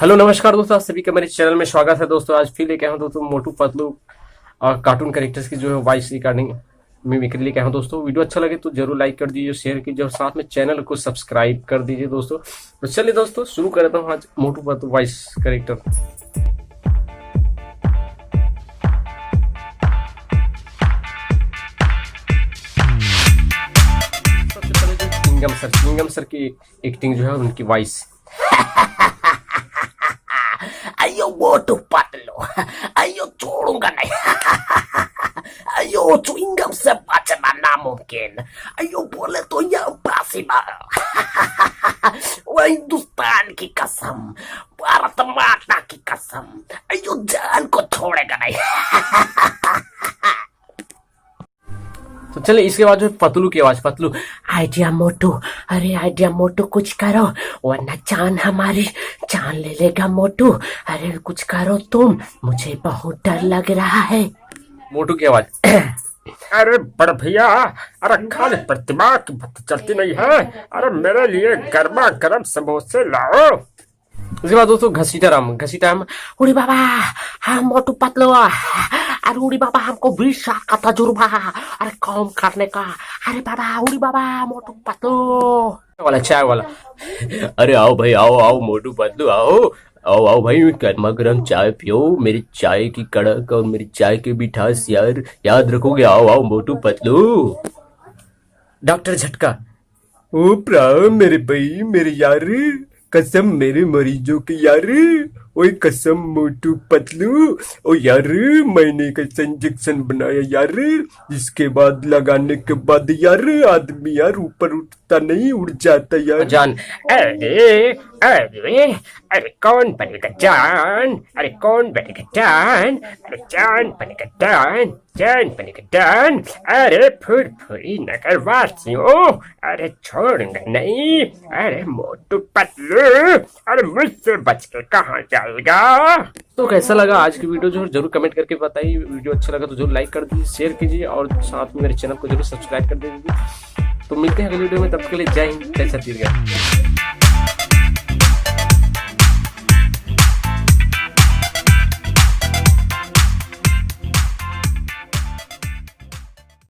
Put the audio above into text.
Hello नमस्कार दोस्तों, आप सभी का मेरे चैनल में स्वागत है। दोस्तों आज फिर लेके आया हूं दोस्तों मोटू पतलू और कार्टून कैरेक्टर्स की जो है वॉइस रिकॉर्डिंग मिमिक्री लेके आया हूं। दोस्तों वीडियो अच्छा लगे तो जरूर लाइक कर दीजिए, शेयर कीजिए और साथ में चैनल को सब्सक्राइब कर दीजिए। दोस्तों तो चलिए दोस्तों शुरू करता हूँ आज मोटू पतलू वॉइस कैरेक्टर। सबसे पहले जो चिंगम सर की एक्टिंग जो है उनकी वॉइस। अयो मोटू पतलू, अयो छोड़ूंगा नहीं। अयो च्युइंगम से बचना नामुमकिन। अयो बोले तो ये इम्पॉसिबल। वो हिंदुस्तान की कसम, भारत माता की कसम, अयो जान को छोड़ेगा नहीं। तो चलिए इसके बाद जो है पतलू की आवाज। पतलू, आइडिया मोटू, अरे आइडिया मोटू कुछ करो वरना जान हमारी जान ले लेगा मोटू। अरे कुछ करो तुम, मुझे बहुत डर लग रहा है। मोटू की आवाज। अरे बड़ भैया, अरे खाली प्रतिमा की बत्ती चलती नहीं है। अरे मेरे लिए गर्मा गर्म समोसे लाओ। उसके बाद दोस्तों घसीटा राम। उड़ी बाबा, हाँ मोटू पतलू, अरे उड़ी बाबा हमको 20 साल का तजुर्बा, अरे काम करने का। अरे बाबा उड़ी बाबा मोटू पतलू वाला चाय वाला। अरे आओ भाई, आओ आओ मोटू पतलू आओ आओ आओ भाई, गर्मा गर्म चाय पियो। मेरी चाय की कड़क और मेरी चाय की मिठास यार याद रखोगे। आओ आओ मोटू पतलू। डॉक्टर झटका। ओ प्राण मेरे भाई, मेरे यार, कसम मेरे मरीजों की यार। ओए कसम मोटू पतलू। ओ यार मैंने एक ऐसा इंजेक्शन बनाया यार, जिसके बाद लगाने के बाद यार आदमी यार ऊपर उठता नहीं, उड़ जाता यार। जान, अरे अरे अरे कौन बनेगा जान? अरे कौन बनेगा जान? अरे जान बनेगा जान, जान बनेगा जान। अरे फुरफुरी नगरवासियों, अरे छोड़ूंगा नहीं। अरे मोटू पतलू, अरे मुझसे बच के कहाँ जाएगा? तो कैसा लगा आज की वीडियो जो जरूर कमेंट करके बताइए। वीडियो अच्छा लगा तो जरूर लाइक कर दीजिए, शेयर कीजिए और साथ में मेरे चैनल को जरूर सब्सक्राइब कर दीजिए। तो मिलते हैं अगली वीडियो में, तब तक के लिए जय हिंद, जय छत्तीसगढ़।